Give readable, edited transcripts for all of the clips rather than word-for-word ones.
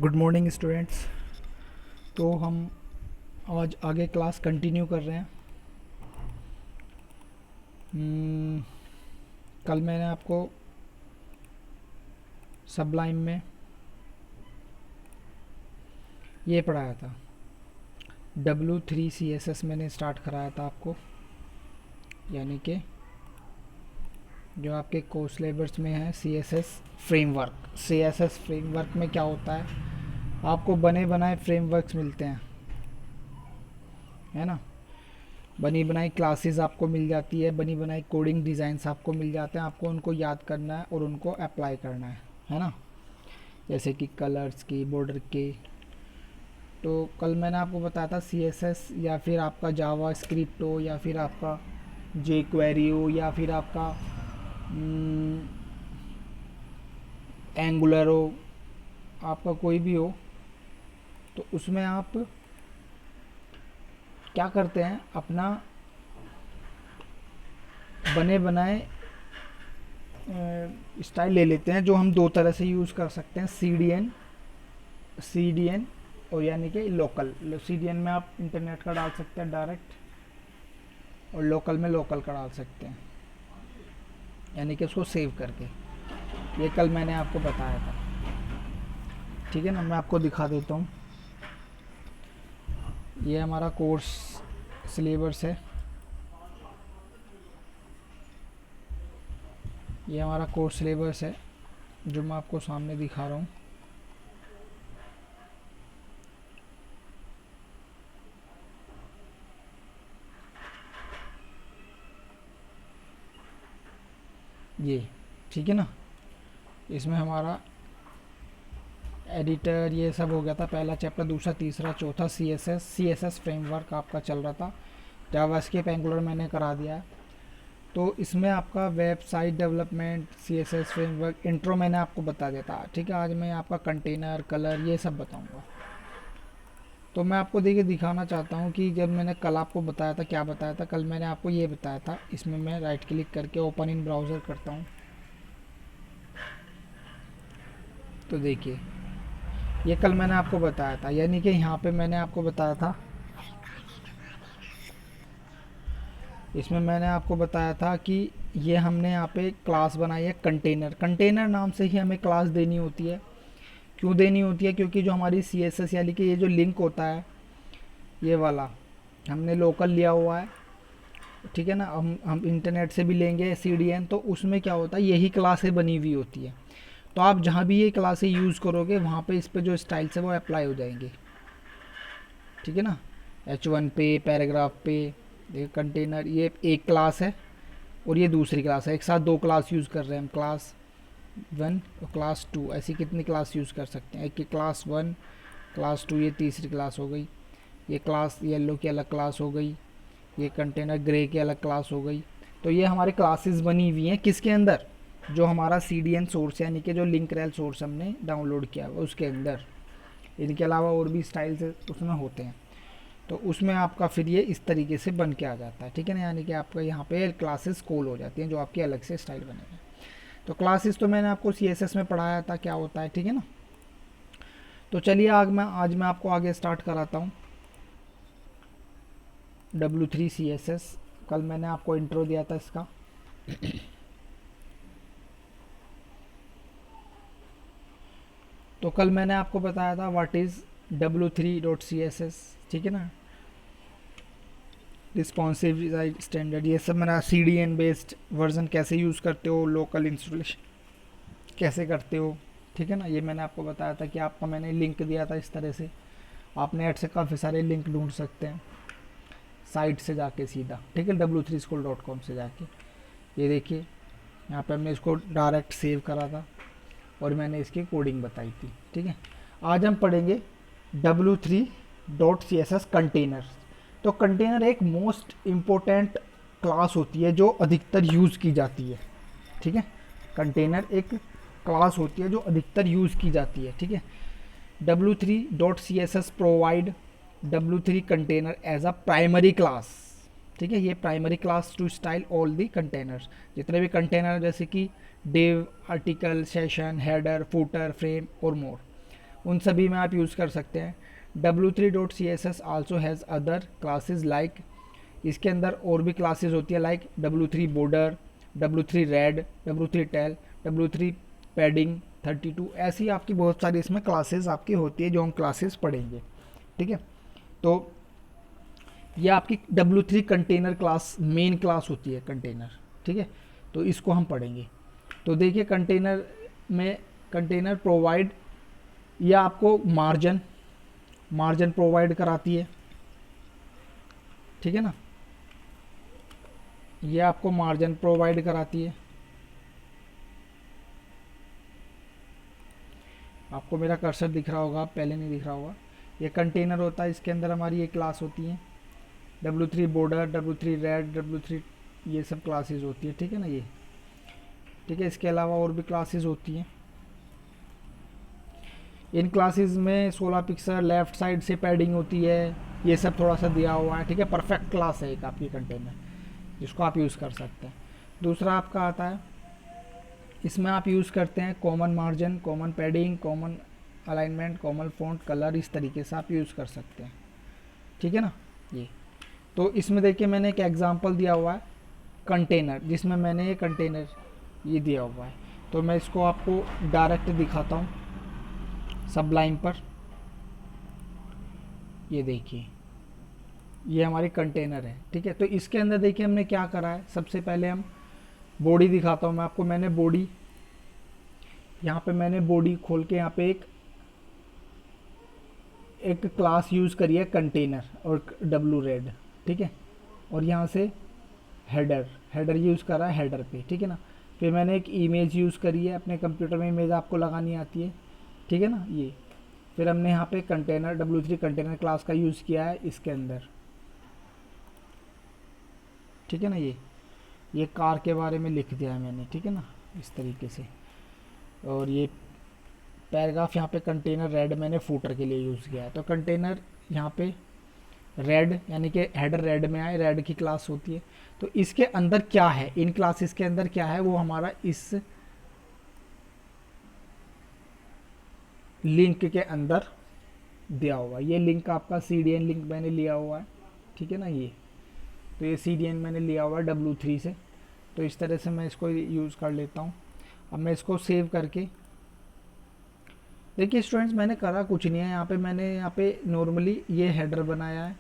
Good morning students. तो हम आज आगे क्लास कंटिन्यू कर रहे हैं। कल मैंने आपको सबलाइम में ये पढ़ाया था, W3 CSS मैंने स्टार्ट कराया था आपको, यानी कि जो आपके कोर्स सिलेबस में है CSS फ्रेमवर्क। CSS फ्रेमवर्क में क्या होता है, आपको बने बनाए फ्रेमवर्क्स मिलते हैं, है ना। बनी बनाई क्लासेस आपको मिल जाती है, बनी बनाई कोडिंग डिज़ाइंस आपको मिल जाते हैं, आपको उनको याद करना है और उनको अप्लाई करना है ना। जैसे कि कलर्स की, बॉर्डर की। तो कल मैंने आपको बताया था CSS या फिर आपका जावा स्क्रिप्ट हो या फिर आपका जे क्वेरी हो या फिर आपका एंगुलर हो, आपका कोई भी हो, तो उसमें आप क्या करते हैं, अपना बने बनाए स्टाइल ले लेते हैं, जो हम दो तरह से यूज़ कर सकते हैं, सी डी एन और यानी कि लोकल। CDN में आप इंटरनेट का डाल सकते हैं डायरेक्ट, और लोकल में लोकल का डाल सकते हैं, यानी कि उसको सेव करके। ये कल मैंने आपको बताया था, ठीक है ना। मैं आपको दिखा देता हूँ, ये हमारा कोर्स सिलेबस है, ये हमारा कोर्स सिलेबस है जो मैं आपको सामने दिखा रहा हूँ। ये ठीक है ना, इसमें हमारा एडिटर ये सब हो गया था, पहला चैप्टर, दूसरा, तीसरा, चौथा CSS फ्रेमवर्क आपका चल रहा था। जावास्क्रिप्ट एंगुलर मैंने करा दिया है। तो इसमें आपका website development, CSS framework, intro मैंने आपको बता दिया था, ठीक है। आज मैं आपका कंटेनर, कलर, ये सब बताऊंगा। तो मैं आपको देखिए दिखाना चाहता हूँ कि जब मैंने कल आपको बताया था, क्या बताया था, कल मैंने आपको ये बताया था। इसमें मैं राइट क्लिक करके ओपन इन ब्राउज़र करता हूँ, तो देखिए ये कल मैंने आपको बताया था, यानी कि यहाँ पे मैंने आपको बताया था, इसमें मैंने आपको बताया था कि ये हमने यहाँ पे क्लास बनाई है कंटेनर। कंटेनर नाम से ही हमें क्लास देनी होती है। क्यों देनी होती है, क्योंकि जो हमारी CSS यानी कि ये जो लिंक होता है, ये वाला हमने लोकल लिया हुआ है, ठीक है ना। हम इंटरनेट से भी लेंगे CDN, तो उसमें क्या होता है, यही क्लासें बनी हुई होती है। तो आप जहाँ भी ये क्लासें यूज़ करोगे वहाँ पे इस पे जो स्टाइल्स है वो अप्लाई हो जाएंगे, ठीक है ना। H1 पे, पैराग्राफ पे। देखिए कंटेनर ये एक क्लास है और ये दूसरी क्लास है, एक साथ दो क्लास यूज़ कर रहे हैं हम, क्लास 1 और क्लास 2। ऐसी कितनी क्लास यूज़ कर सकते हैं, एक की क्लास 1, क्लास 2, ये तीसरी क्लास हो गई। ये क्लास येलो की अलग क्लास हो गई, ये कंटेनर ग्रे की अलग क्लास हो गई। तो ये हमारी क्लासेस बनी हुई हैं किसके अंदर, जो हमारा CDN सोर्स यानी कि जो लिंक रेल सोर्स हमने डाउनलोड किया हुआ उसके अंदर। इनके अलावा और भी स्टाइल्स उसमें होते हैं, तो उसमें आपका फिर ये इस तरीके से बन के आ जाता है, ठीक है ना। यानी कि आपका यहाँ पे क्लासेस कॉल हो जाती हैं जो आपकी अलग से स्टाइल बनेगा। तो क्लासेस तो मैंने आपको CSS में पढ़ाया था क्या होता है, ठीक है ना। तो चलिए आज मैं आपको आगे स्टार्ट कराता हूँ W3 CSS। कल मैंने आपको इंट्रो दिया था इसका। तो कल मैंने आपको बताया था व्हाट इज़ W3.CSS, ठीक है ना। रिस्पॉन्सिव स्टैंडर्ड, ये सब मेरा CDN बेस्ड वर्जन कैसे यूज़ करते हो, लोकल इंस्टॉलेशन कैसे करते हो, ठीक है ना। ये मैंने आपको बताया था कि आपको मैंने लिंक दिया था, इस तरह से आप नेट से काफ़ी सारे लिंक ढूंढ सकते हैं साइट से जाके सीधा, ठीक है, W3School.com से जाके। ये देखिए यहाँ पे हमने इसको डायरेक्ट सेव करा था और मैंने इसकी कोडिंग बताई थी, ठीक है। आज हम पढ़ेंगे W3.CSS कंटेनर। तो कंटेनर एक मोस्ट इम्पोर्टेंट क्लास होती है जो अधिकतर यूज़ की जाती है, ठीक है। कंटेनर एक क्लास होती है जो अधिकतर यूज़ की जाती है, ठीक है। W3.CSS provide W3 container as a primary class, ठीक है। ये primary class to style all the containers, जितने भी कंटेनर जैसे कि div, article, section, header, footer, frame और मोर, उन सभी में आप यूज़ कर सकते हैं। w3.css also has other classes like, इसके अंदर और भी क्लासेस होती है like w3 border, w3 red, w3 teal, w3 padding 32, ऐसी आपकी बहुत सारी इसमें क्लासेस आपकी होती है जो हम क्लासेस पढ़ेंगे। ठीक है, तो ये आपकी w3 container class main class होती है कंटेनर। ठीक है, तो इसको हम पढ़ेंगे। तो देखिए कंटेनर में कंटेनर प्रोवाइड, ये आपको मार्जिन मार्जिन प्रोवाइड कराती है। ठीक है ना, ये आपको मार्जिन प्रोवाइड कराती है। आपको मेरा कर्सर दिख रहा होगा, पहले नहीं दिख रहा होगा। ये कंटेनर होता है, इसके अंदर हमारी ये क्लास होती है w3 border, w3 red, w3, ये सब क्लासेस होती है। ठीक है ना ये, ठीक है। इसके अलावा और भी क्लासेस होती हैं। इन क्लासेस में 16 पिक्सल लेफ़्ट साइड से पैडिंग होती है, ये सब थोड़ा सा दिया हुआ है। ठीक है, परफेक्ट क्लास है एक आपकी कंटेनर, जिसको आप यूज़ कर सकते हैं। दूसरा आपका आता है, इसमें आप यूज़ करते हैं common margin, common padding, common alignment, common font colour, इस तरीके से आप यूज़ कर सकते हैं। ठीक है ना ये। तो इसमें देखिए मैंने एक एग्जांपल दिया हुआ है कंटेनर, जिसमें मैंने ये कंटेनर ये दिया हुआ है। तो मैं इसको आपको डायरेक्ट दिखाता हूँ सबलाइन पर। ये देखिए ये हमारी कंटेनर है। ठीक है, तो इसके अंदर देखिए हमने क्या करा है। सबसे पहले हम बॉडी दिखाता हूँ मैं आपको। मैंने बॉडी, यहाँ पे मैंने बॉडी खोल के यहाँ पे एक क्लास यूज़ करी है कंटेनर और w रेड। ठीक है, और यहाँ से हेडर यूज़ करा है हेडर पे। ठीक है ना, फिर मैंने एक इमेज यूज़ करी है, अपने कंप्यूटर में इमेज आपको लगानी आती है। ठीक है ना ये। फिर हमने यहाँ पे कंटेनर w3 कंटेनर क्लास का यूज़ किया है इसके अंदर। ठीक है ना ये कार के बारे में लिख दिया है मैंने। ठीक है ना इस तरीके से। और ये पैराग्राफ यहाँ पे कंटेनर रेड मैंने फूटर के लिए यूज़ किया है। तो कंटेनर यहाँ पे रेड, यानी कि हेडर रेड में आए, रेड की क्लास होती है। तो इसके अंदर क्या है, इन क्लासेस के अंदर क्या है, वो हमारा इस लिंक के अंदर दिया हुआ है। ये लिंक आपका CDN लिंक मैंने लिया हुआ है। ठीक है ना ये, तो ये CDN मैंने लिया हुआ है w3 से। तो इस तरह से मैं इसको यूज़ कर लेता हूँ। अब मैं इसको सेव करके, देखिए स्टूडेंट्स मैंने करा कुछ नहीं है। यहाँ पे नॉर्मली ये हेडर बनाया है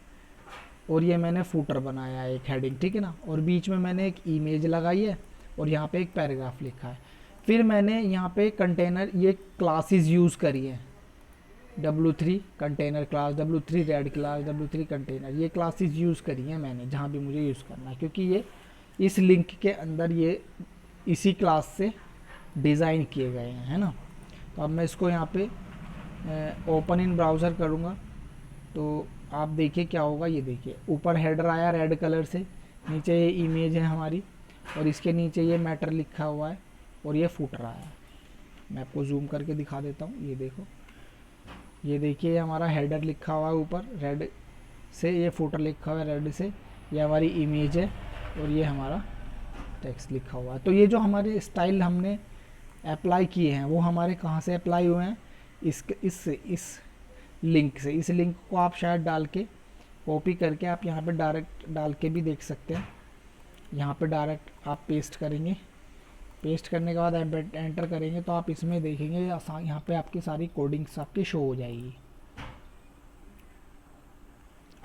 और ये मैंने फूटर बनाया है, एक हेडिंग। ठीक है ना, और बीच में मैंने एक इमेज लगाई है और यहाँ पे एक पैराग्राफ लिखा है। फिर मैंने यहाँ पे कंटेनर ये क्लासेस यूज़ करी है, w3 container class, w3 red class, w3 container, ये क्लासेस यूज़ करी हैं मैंने जहाँ भी मुझे यूज़ करना है, क्योंकि ये इस लिंक के अंदर ये इसी क्लास से डिज़ाइन किए गए हैं, है ना। तो अब मैं इसको यहाँ पे ओपन इन ब्राउज़र करूँगा तो आप देखिए क्या होगा। ये देखिए ऊपर हेडर आया रेड कलर से, नीचे ये इमेज है हमारी और इसके नीचे ये मैटर लिखा हुआ है और ये फूटर आया है। मैं आपको जूम करके दिखा देता हूँ। ये देखो, ये देखिए हमारा हेडर लिखा हुआ है ऊपर रेड से, ये फूटर लिखा हुआ है रेड से, ये हमारी इमेज है और ये हमारा टेक्स्ट लिखा हुआ है। तो ये जो हमारे स्टाइल हमने अप्लाई किए हैं वो हमारे कहाँ से अप्लाई हुए हैं, इस लिंक से। इस लिंक को आप शायद डाल के कॉपी करके आप यहाँ पे डायरेक्ट डाल के भी देख सकते हैं। यहाँ पे डायरेक्ट आप पेस्ट करेंगे, पेस्ट करने के बाद एंटर करेंगे तो आप इसमें देखेंगे यहाँ पे आपकी सारी कोडिंग्स आपकी शो हो जाएगी।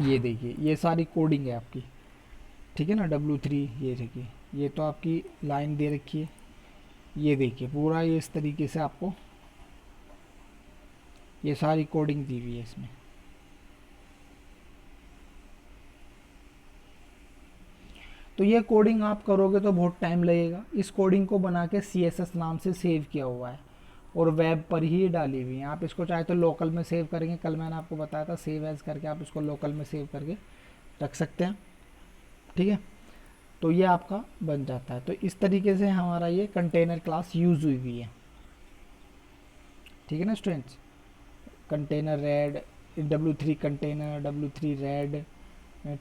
ये देखिए ये सारी कोडिंग है आपकी। ठीक है ना w3, ये देखिए ये तो आपकी लाइन दे रखी है। ये देखिए पूरा ये इस तरीके से आपको ये सारी कोडिंग दी हुई है इसमें। तो ये कोडिंग आप करोगे तो बहुत टाइम लगेगा। इस कोडिंग को बना के CSS नाम से सेव किया हुआ है और वेब पर ही डाली हुई है। आप इसको चाहे तो लोकल में सेव करेंगे, कल मैंने आपको बताया था सेव एज करके आप इसको लोकल में सेव करके रख सकते हैं। ठीक है, तो ये आपका बन जाता है। तो इस तरीके से हमारा ये कंटेनर क्लास यूज़ हुई हुई है। ठीक है ना students, container red, w3 container, w3 red,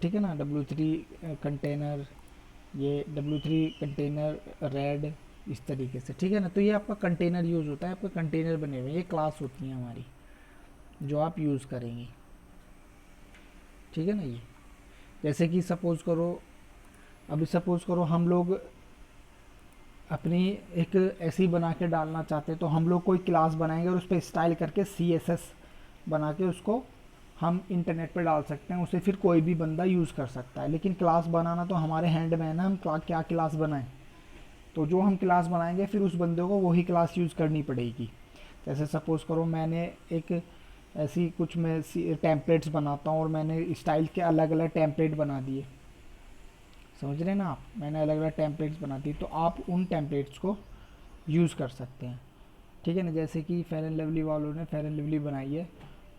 ठीक है ना, w3 कंटेनर, ये w3 कंटेनर रेड, इस तरीके से। ठीक है ना, तो ये आपका कंटेनर यूज़ होता है, आपका कंटेनर बने हुए ये क्लास होती हैं हमारी। जो आप यूज़ करेंगी, ठीक है ना। ये जैसे कि सपोज़ करो, अभी सपोज़ करो हम लोग अपनी एक ऐसी बना के डालना चाहते हैं, तो हम लोग कोई क्लास बनाएंगे और उस पर स्टाइल करके CSS बना के उसको हम इंटरनेट पे डाल सकते हैं, उसे फिर कोई भी बंदा यूज़ कर सकता है। लेकिन क्लास बनाना तो हमारे हैंड में है ना, हम क्या क्लास बनाएं। तो जो हम क्लास बनाएंगे फिर उस बंदे को वही क्लास यूज़ करनी पड़ेगी। जैसे सपोज़ करो मैंने एक ऐसी कुछ मैं टेम्पलेट्स बनाता हूँ और मैंने स्टाइल के अलग अलग टेम्पलेट बना दिए, समझ रहे हैं ना आप, मैंने अलग अलग टेम्पलेट्स बना दी, तो आप उन टेम्पलेट्स को यूज़ कर सकते हैं, ठीक है ना। जैसे कि फेयर एंड लवली वालों ने फेयर एंड लवली बनाई है,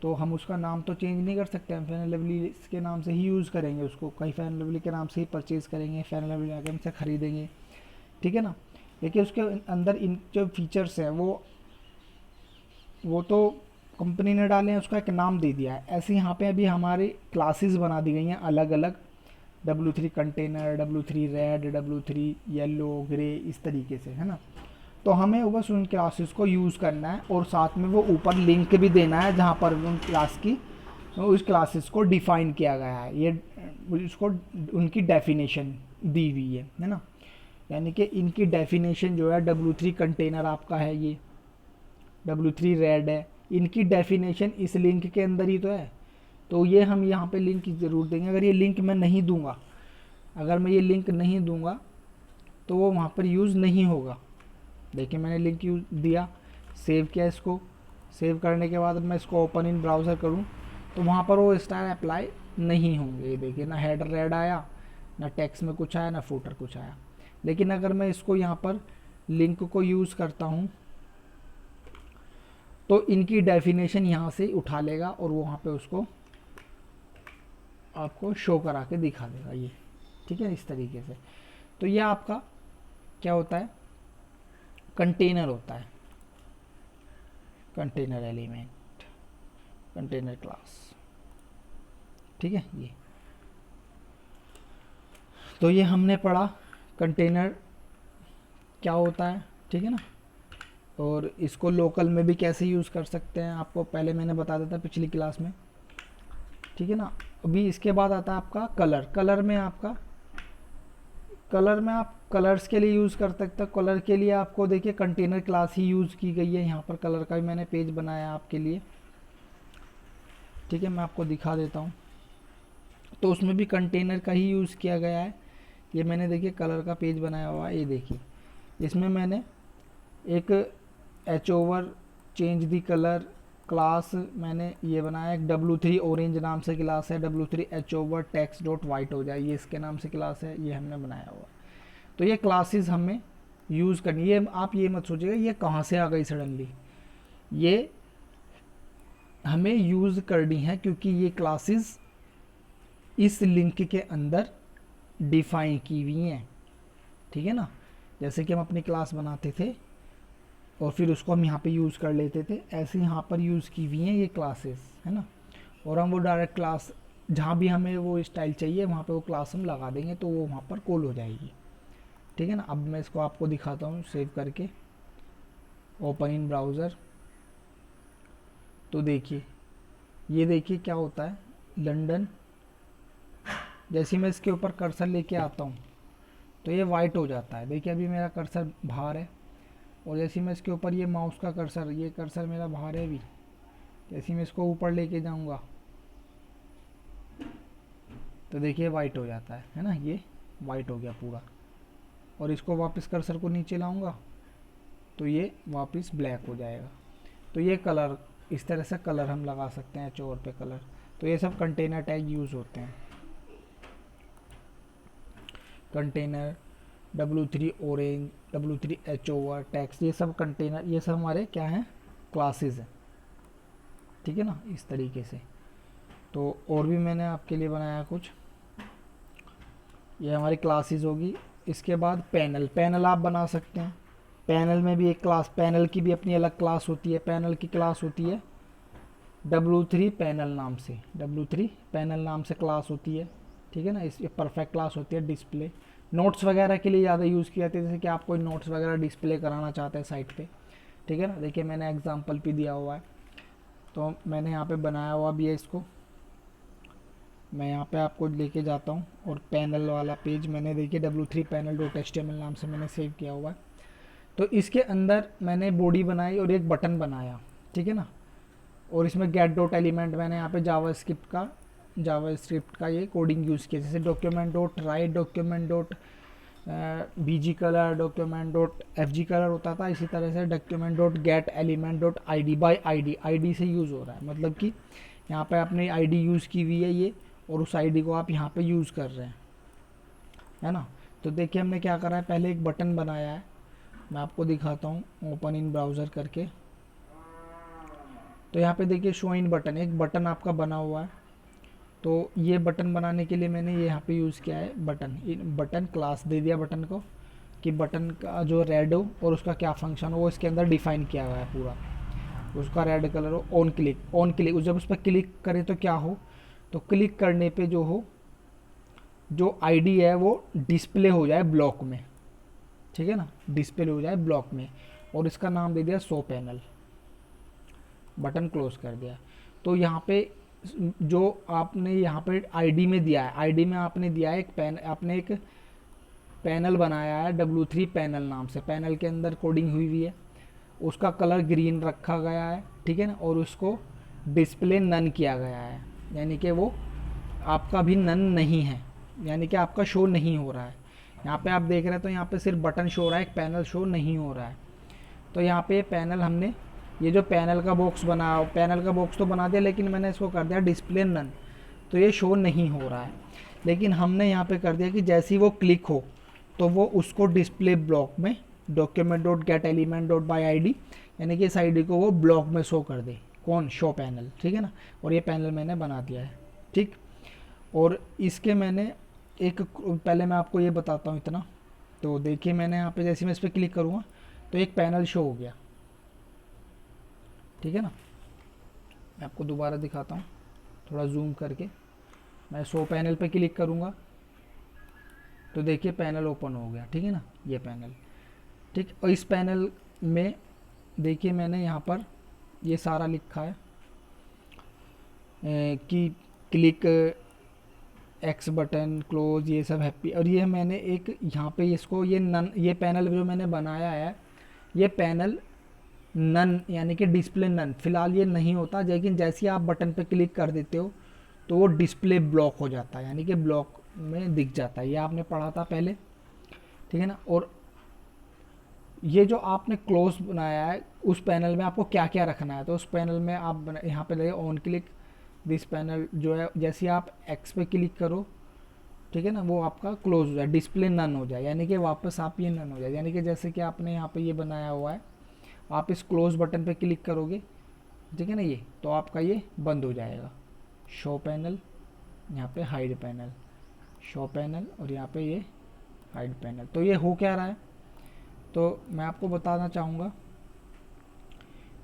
तो हम उसका नाम तो चेंज नहीं कर सकते, हम फेयर एंड लवली के नाम से ही यूज़ करेंगे उसको, कहीं फेयर एंड लवली के नाम से ही परचेज़ करेंगे, फेयर एंड लवली आइटम से ख़रीदेंगे, ठीक है ना। लेकिन उसके अंदर इन जो फीचर्स हैं वो तो कंपनी ने डाले हैं, उसका एक नाम दे दिया है। ऐसे यहाँ पे अभी हमारी क्लासेस बना दी गई हैं अलग अलग, W3 container, W3 red, W3 yellow, grey, इस तरीके से, है ना। तो हमें बस उन क्लासेस को यूज़ करना है और साथ में वो ऊपर लिंक भी देना है जहाँ पर उन क्लास की उस क्लासेस को डिफ़ाइन किया गया है, ये उसको उनकी डेफिनेशन दी हुई है ना। यानी कि इनकी डेफिनेशन जो है W3 कंटेनर आपका है, ये W3 रेड है, इनकी डेफिनेशन इस लिंक के अंदर ही तो है। तो ये हम यहाँ पे लिंक ज़रूर देंगे। अगर ये लिंक मैं नहीं दूंगा, अगर मैं ये लिंक नहीं दूंगा तो वो वहाँ पर यूज़ नहीं होगा। देखिए मैंने लिंक यूज दिया, सेव किया, इसको सेव करने के बाद मैं इसको ओपन इन ब्राउज़र करूँ तो वहाँ पर वो स्टाइल अप्लाई नहीं होंगे। ये देखिए ना हेडर रेड आया, ना टेक्स्ट में कुछ आया, ना फुटर कुछ आया। लेकिन अगर मैं इसको यहाँ पर लिंक को यूज़ करता हूँ तो इनकी डेफिनेशन यहाँ से उठा लेगा और वो वहाँ पे उसको आपको शो करा के दिखा देगा, ये ठीक है इस तरीके से। तो ये आपका क्या होता है, कंटेनर होता है, कंटेनर एलिमेंट, कंटेनर क्लास, ठीक है। ये तो ये हमने पढ़ा कंटेनर क्या होता है, ठीक है ना। और इसको लोकल में भी कैसे यूज़ कर सकते हैं आपको पहले मैंने बता दिया था पिछली क्लास में, ठीक है ना। अभी इसके बाद आता है आपका कलर। कलर में आप कलर्स के लिए यूज़ कर सकते हैं। कलर के लिए आपको देखिए कंटेनर क्लास ही यूज़ की गई है। यहाँ पर कलर का भी मैंने पेज बनाया आपके लिए, ठीक है, मैं आपको दिखा देता हूँ। तो उसमें भी कंटेनर का ही यूज़ किया गया है। ये मैंने देखिए कलर का पेज बनाया हुआ है, ये देखिए इसमें मैंने एक H over change the colour class मैंने ये बनाया। एक W3 ऑरेंज नाम से क्लास है, W3 H over text dot white हो जाए, ये इसके नाम से क्लास है, ये हमने बनाया हुआ। तो ये क्लासेस हमें यूज़ करनी है। आप ये मत सोचिएगा ये कहाँ से आ गई सडनली, ये हमें यूज़ करनी है क्योंकि ये क्लासेस इस लिंक के अंदर डिफाइन की हुई हैं, ठीक है ना। जैसे कि हम अपनी क्लास बनाते थे और फिर उसको हम यहाँ पे यूज़ कर लेते थे, ऐसे यहाँ पर यूज़ की हुई हैं ये क्लासेस, है ना। और हम वो डायरेक्ट क्लास जहाँ भी हमें वो स्टाइल चाहिए वहाँ पे वो क्लास हम लगा देंगे तो वो वहाँ पर कॉल हो जाएगी, ठीक है ना। अब मैं इसको आपको दिखाता हूँ सेव करके, ओपन इन ब्राउज़र। तो देखिए ये देखिए क्या होता है, लंदन, जैसे मैं इसके ऊपर कर्सर लेके आता हूँ तो ये वाइट हो जाता है। देखिए अभी मेरा कर्सर बाहर है और जैसे मैं इसके ऊपर ये माउस का कर्सर, ये कर्सर मेरा बाहर है अभी, जैसे मैं इसको ऊपर लेके जाऊंगा तो देखिए वाइट हो जाता है ना, ये वाइट हो गया पूरा। और इसको वापस कर्सर को नीचे लाऊंगा तो ये वापस ब्लैक हो जाएगा। तो ये कलर, इस तरह से कलर हम लगा सकते हैं चोर पे कलर। तो ये सब कंटेनर टैग यूज़ होते हैं। Container, W3 orange, W3 H over text, ये सब कंटेनर, ये सब हमारे क्या हैं, क्लासेस हैं, ठीक है ना इस तरीके से। तो और भी मैंने आपके लिए बनाया कुछ, ये हमारी क्लासेस होगी। इसके बाद पैनल आप बना सकते हैं। पैनल में भी एक क्लास, पैनल की भी अपनी अलग क्लास होती है। पैनल की क्लास होती है W3 पैनल नाम से, W3 पैनल नाम से क्लास होती है, ठीक है ना। इस परफेक्ट क्लास होती है। डिस्प्ले, नोट्स वगैरह के लिए ज़्यादा यूज़ की जाती है, जैसे कि आप कोई नोट्स वगैरह डिस्प्ले कराना चाहते हैं साइट पे, ठीक है ना। देखिए मैंने एग्जांपल भी दिया हुआ है। तो मैंने यहाँ पे बनाया हुआ भी है इसको, मैं यहाँ पे आपको लेके जाता हूँ। और पैनल वाला पेज मैंने देखिए W3 पैनल डॉट HTML नाम से मैंने सेव किया हुआ है। तो इसके अंदर मैंने बॉडी बनाई और एक बटन बनाया, ठीक है ना। और इसमें गेट डॉट एलिमेंट मैंने यहाँ पे जावास्क्रिप्ट का ये कोडिंग यूज़ किया, जैसे document dot right, document dot BG colour, document dot FG colour होता था, इसी तरह से document dot gate element dot ID by ID से यूज़ हो रहा है, मतलब कि यहाँ पे आपने ID यूज़ की हुई है ये, और उस ID को आप यहाँ पे यूज़ कर रहे हैं, है ना। तो देखिए हमने क्या करा है, पहले एक बटन बनाया है, मैं आपको दिखाता हूँ ओपन इन ब्राउज़र करके। तो यहाँ पे देखिए शो इन बटन, एक बटन आपका बना हुआ है। तो ये बटन बनाने के लिए मैंने ये यहाँ पे यूज़ किया है बटन क्लास दे दिया बटन को, कि बटन का जो रेड हो और उसका क्या फंक्शन हो वो इसके अंदर डिफाइन किया हुआ है पूरा, उसका रेड कलर हो, ऑन क्लिक जब उस पर क्लिक करें तो क्या हो, तो क्लिक करने पे जो हो, जो ID है वो डिस्प्ले हो जाए ब्लॉक में, ठीक है ना, डिस्प्ले हो जाए ब्लॉक में। और इसका नाम दे दिया शो पैनल, बटन क्लोज कर दिया। तो यहाँ पे जो आपने यहाँ पे ID में दिया है, ID में आपने दिया है आपने एक पैनल बनाया है W3 पैनल नाम से, पैनल के अंदर कोडिंग हुई हुई है, उसका कलर ग्रीन रखा गया है, ठीक है ना। और उसको डिस्प्ले नन किया गया है, यानी कि वो आपका भी नन नहीं है, यानी कि आपका शो नहीं हो रहा है। यहाँ पे आप देख रहे हैं तो यहाँ पे सिर्फ बटन शो हो रहा है, एक पैनल शो नहीं हो रहा है। तो यहाँ पे पैनल हमने ये जो पैनल का बॉक्स तो बना दिया, लेकिन मैंने इसको कर दिया डिस्प्ले नन, तो ये शो नहीं हो रहा है। लेकिन हमने यहाँ पे कर दिया कि जैसे ही वो क्लिक हो तो वो उसको डिस्प्ले ब्लॉक में document dot gate element dot by ID, यानी कि इस ID को वो ब्लॉक में शो कर दे, कौन, शो पैनल, ठीक है ना। और ये पैनल मैंने बना दिया है, ठीक। और इसके मैंने एक, पहले मैं आपको ये बताता हूँ इतना। तो देखिए मैंने यहाँ पे जैसे मैं इस पर क्लिक करूँगा तो एक पैनल शो हो गया, ठीक है ना। मैं आपको दोबारा दिखाता हूँ थोड़ा जूम करके, मैं शो पैनल पे क्लिक करूँगा तो देखिए पैनल ओपन हो गया, ठीक है ना, ये पैनल, ठीक। और इस पैनल में देखिए मैंने यहाँ पर ये सारा लिखा है कि क्लिक, X बटन, क्लोज, ये सब हैप्पी। और ये मैंने एक यहाँ पे इसको ये पैनल जो मैंने बनाया है, ये पैनल नन यानी कि डिस्प्ले नन, फिलहाल ये नहीं होता, लेकिन जैसे ही आप बटन पे क्लिक कर देते हो तो वो डिस्प्ले ब्लॉक हो जाता है, यानी कि ब्लॉक में दिख जाता है। ये आपने पढ़ा था पहले, ठीक है ना। और ये जो आपने क्लोज बनाया है उस पैनल में आपको क्या क्या रखना है, तो उस पैनल में आप यहाँ पे लगे ऑन क्लिक दिस पैनल जो है, जैसे आप X पे क्लिक करो, ठीक है ना, वो आपका क्लोज हो जाए, डिस्प्ले नन हो जाए, यानी कि वापस आप ये नन हो जाए। यानी कि जैसे कि आपने यहाँ पे ये बनाया हुआ है, आप इस क्लोज बटन पे क्लिक करोगे, ठीक है ना, ये तो आपका ये बंद हो जाएगा। शो पैनल, यहाँ पे हाइड पैनल, शो पैनल, और यहाँ पे ये हाइड पैनल। तो ये हो क्या रहा है, तो मैं आपको बताना चाहूँगा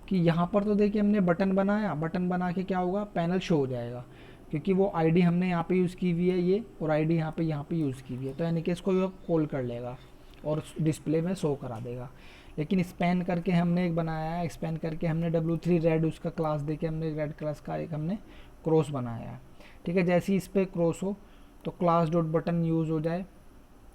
कि यहाँ पर तो देखिए हमने बटन बनाया, बटन बना के क्या होगा, पैनल शो हो जाएगा, क्योंकि वो ID हमने यहाँ पे यूज़ की हुई है ये, और ID यहाँ पे यूज़ की हुई है, तो यानी कि इसको कॉल कर लेगा और डिस्प्ले में शो करा देगा। लेकिन स्पैन करके हमने एक बनाया है, स्पैन करके हमने W3 रेड उसका क्लास देके हमने रेड क्लास का एक हमने क्रॉस बनाया है, ठीक है। जैसे ही इस पर क्रॉस हो तो क्लास डॉट बटन यूज़ हो जाए,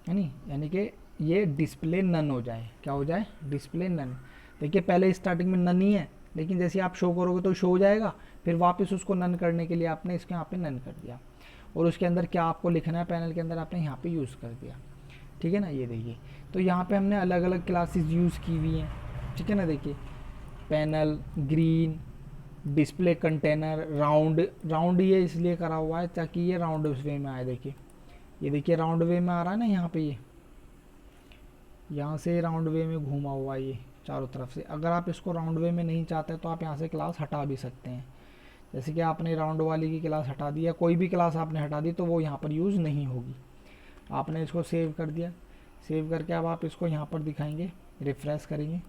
है नी, यानी कि ये डिस्प्ले नन हो जाए, क्या हो जाए, डिस्प्ले नन। देखिए पहले स्टार्टिंग में नन ही है, लेकिन जैसे आप शो करोगे तो शो हो जाएगा, फिर वापस उसको नन करने के लिए आपने इसके यहाँ पे नन कर दिया, और उसके अंदर क्या आपको लिखना है पैनल के अंदर आपने यहाँ पे यूज़ कर दिया, ठीक है ना। ये देखिए, तो यहाँ पे हमने अलग अलग क्लासेस यूज़ की हुई हैं, ठीक है ना। देखिए panel, green, display container, round ये इसलिए करा हुआ है ताकि ये राउंड वे में आए। देखिए ये देखिए राउंड वे में आ रहा है ना, यहाँ पे ये यहाँ से राउंड वे में घूमा हुआ है ये चारों तरफ से। अगर आप इसको राउंड वे में नहीं चाहते तो आप यहाँ से क्लास हटा भी सकते हैं, जैसे कि आपने राउंड वाली की क्लास हटा दी या कोई भी क्लास आपने हटा दी तो वो यहाँ पर यूज़ नहीं होगी। आपने इसको सेव कर दिया, सेव करके अब आप इसको यहाँ पर दिखाएंगे, रिफ़्रेश करेंगे,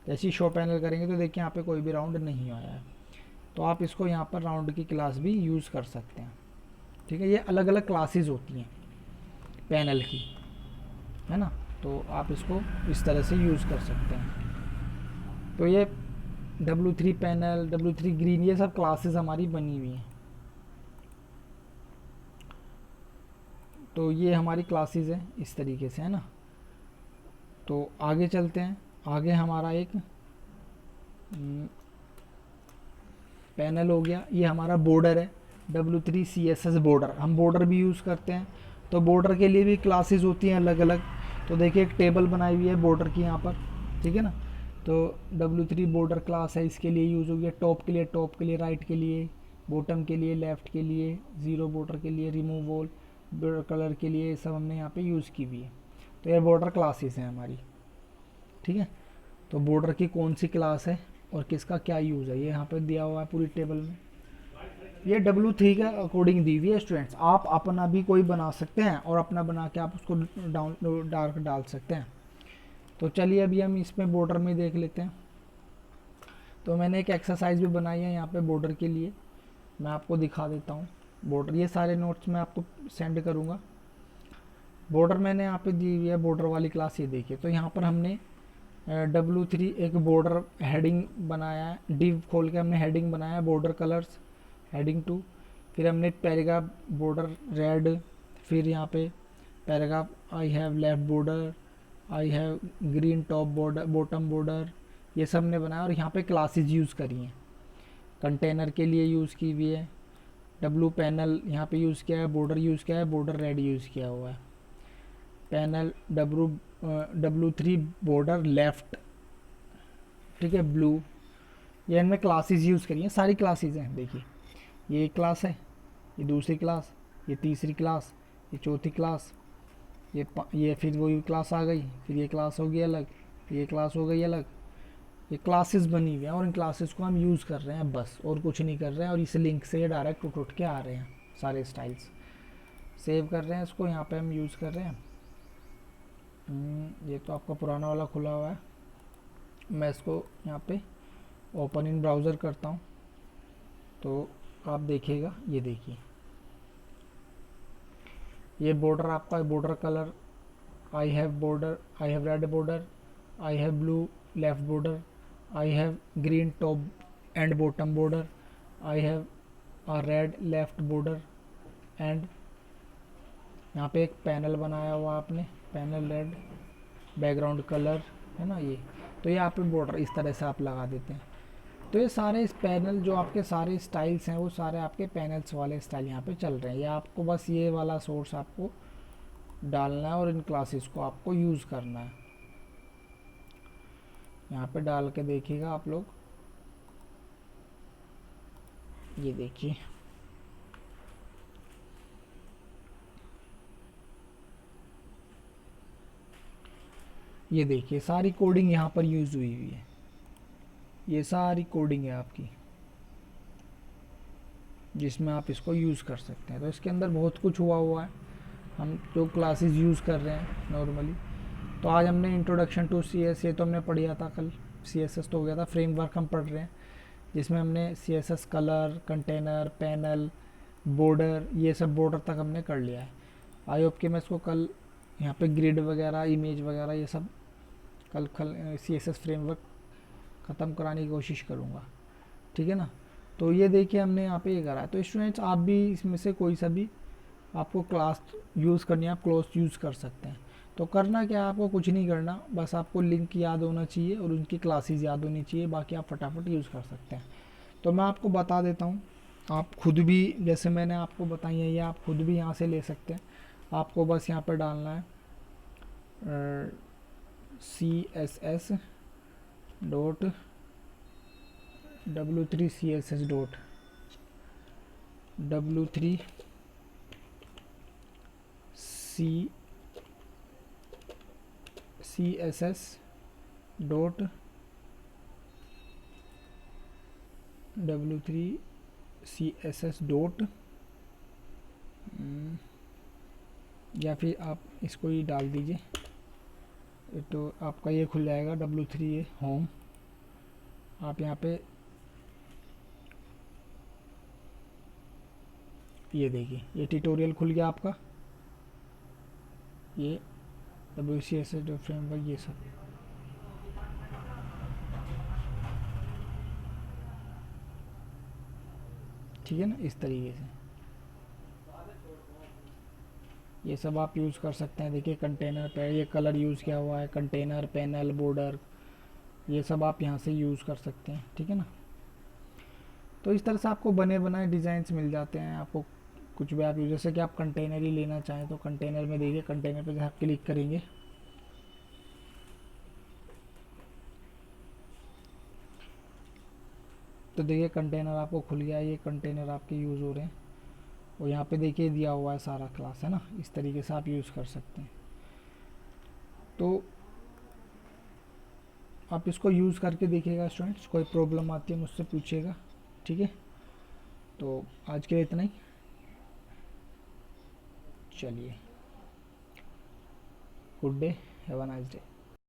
जैसे ही शो पैनल करेंगे तो देखिए यहाँ पे कोई भी राउंड नहीं आया है, तो आप इसको यहाँ पर राउंड की क्लास भी यूज़ कर सकते हैं, ठीक है। ये अलग अलग क्लासेस होती हैं पैनल की, है ना, तो आप इसको इस तरह से यूज़ कर सकते हैं। तो ये W3 पैनल, W3 ग्रीन, ये सब क्लासेस हमारी बनी हुई हैं। तो ये हमारी क्लासेस हैं इस तरीके से, है ना। तो आगे चलते हैं। आगे हमारा एक पैनल हो गया, ये हमारा बॉर्डर है, W3 CSS बॉर्डर। हम बॉर्डर भी यूज़ करते हैं, तो बॉर्डर के लिए भी क्लासेस होती हैं अलग अलग। तो देखिए एक टेबल बनाई हुई है बॉर्डर की यहाँ पर, ठीक है ना। तो W3 बॉर्डर क्लास है, इसके लिए यूज़ होगी। टॉप के लिए टॉप के लिए, राइट के लिए, बॉटम के लिए, लेफ़्ट के लिए, ज़ीरो बॉर्डर के लिए, रिमूव ऑल कलर के लिए, सब हमने यहाँ पे यूज़ की हुई है। तो ये बॉर्डर क्लासेस हैं हमारी, ठीक है। तो बॉर्डर की कौन सी क्लास है और किसका क्या यूज़ है, ये यहाँ पे दिया हुआ है पूरी टेबल में। ये W3 के अकॉर्डिंग दी हुई है स्टूडेंट्स। आप अपना भी कोई बना सकते हैं और अपना बना के आप उसको डाल सकते हैं। तो चलिए अभी हम इसमें बॉर्डर में देख लेते हैं। तो मैंने एक एक्सरसाइज भी बनाई है यहाँ पे बॉर्डर के लिए, मैं आपको दिखा देता हूँ। बॉर्डर, ये सारे नोट्स मैं आपको सेंड करूँगा। बॉर्डर मैंने यहाँ पे दी हुई है, बॉर्डर वाली क्लास, ये देखिए। तो यहाँ पर हमने W3 एक बॉर्डर हेडिंग बनाया है, डिव खोल के हमने हेडिंग बनाया है, बॉर्डर कलर्स हेडिंग 2। फिर हमने पैराग्राफ बॉर्डर रेड, फिर यहाँ पे paragraph I have left border, I have green top border, bottom border, ये सब ने बनाया। और यहाँ पे क्लासेस यूज़ करी हैं, कंटेनर के लिए यूज़ की हुई है, W पैनल यहाँ पे यूज़ किया है, बॉर्डर यूज़ किया है, बॉर्डर रेड यूज़ किया हुआ है, पैनल W3 बॉर्डर लेफ्ट, ठीक है, ब्लू। ये इनमें क्लासेस यूज़ करी हैं, सारी क्लासेस हैं। देखिए ये एक क्लास है, ये दूसरी क्लास, ये तीसरी क्लास, ये चौथी क्लास, ये फिर वही क्लास आ गई, फिर ये क्लास हो गई अलग, फिर ये क्लास हो गई अलग। ये क्लासेस बनी हुई हैं और इन क्लासेस को हम यूज़ कर रहे हैं बस, और कुछ नहीं कर रहे हैं। और इस लिंक से डायरेक्ट उठ के आ रहे हैं सारे स्टाइल्स। सेव कर रहे हैं इसको, यहाँ पे हम यूज़ कर रहे हैं। ये तो आपका पुराना वाला खुला हुआ है, मैं इसको यहाँ पे ओपन इन ब्राउज़र करता हूँ। तो आप देखिएगा, ये देखिए ये बॉर्डर आपका, border colour I have border, I have read border, I have blue left border, I have green top and bottom border, I have a red left border and यहाँ पे एक पैनल बनाया हुआ आपने, पैनल रेड, बैकग्राउंड कलर, है ना ये। तो ये आप पे बॉर्डर इस तरह से आप लगा देते हैं। तो ये सारे इस पैनल जो आपके सारे स्टाइल्स हैं, वो सारे आपके पैनल्स वाले स्टाइल यहाँ पे चल रहे हैं। ये आपको बस ये वाला सोर्स आपको डालना है और इन क्लासेस को आपको यूज़ करना है। यहाँ पे डाल के देखिएगा आप लोग, ये देखिए ये देखिए सारी कोडिंग यहाँ पर यूज़ हुई हुई है। ये सारी कोडिंग है आपकी, जिसमें आप इसको यूज़ कर सकते हैं। तो इसके अंदर बहुत कुछ हुआ है, हम जो क्लासेस यूज़ कर रहे हैं नॉर्मली। तो आज हमने इंट्रोडक्शन टू CSS, ये तो हमने पढ़िया था कल, CSS तो हो गया था। फ्रेमवर्क हम पढ़ रहे हैं, जिसमें हमने CSS colour, container, panel, border, ये सब बॉर्डर तक हमने कर लिया है। आई होप कि मैं इसको कल यहाँ पे ग्रिड वगैरह, इमेज वगैरह, ये सब कल CSS फ्रेमवर्क ख़त्म कराने की कोशिश करूँगा, ठीक है ना। तो ये देखिए हमने यहाँ पे ये करा है। तो स्टूडेंट्स आप भी इसमें से कोई सा भी आपको क्लास यूज़ करनी है, आप क्लास यूज़ कर सकते हैं। तो करना क्या, आपको कुछ नहीं करना, बस आपको लिंक याद होना चाहिए और उनकी क्लासेस याद होनी चाहिए, बाकी आप फटाफट यूज़ कर सकते हैं। तो मैं आपको बता देता हूँ, आप खुद भी जैसे मैंने आपको बताई है, ये आप खुद भी यहाँ से ले सकते हैं। आपको बस यहाँ पर डालना है CSS dot W3 CSS dot W3 CSS dot W3 CSS dot, या फिर आप इसको ही डाल दीजिए, तो आपका ये खुल जाएगा W3 होम। आप यहाँ पे ये देखिए, ये ट्यूटोरियल खुल गया आपका, ये WCSS फ्रेमवर्क, ये सब। ठीक है ना, इस तरीके से ये सब आप यूज़ कर सकते हैं। देखिए कंटेनर पे ये कलर यूज़ किया हुआ है, कंटेनर, पैनल, बॉर्डर, ये सब आप यहाँ से यूज़ कर सकते हैं। ठीक है ना, तो इस तरह से आपको बने बनाए डिज़ाइंस मिल जाते हैं। आपको कुछ भी आप जैसे कि आप कंटेनर ही लेना चाहें तो कंटेनर में देखिए, कंटेनर पे जब आप क्लिक करेंगे तो देखिए कंटेनर आपको खुल गया, ये कंटेनर आपके यूज़ हो रहे हैं और यहाँ पे देखिए दिया हुआ है सारा क्लास, है ना। इस तरीके से आप यूज़ कर सकते हैं। तो आप इसको यूज़ करके देखिएगा स्टूडेंट्स, कोई प्रॉब्लम आती है मुझसे पूछिएगा। ठीक है, तो आज के लिए इतना ही। चलिए, good day, have a nice day.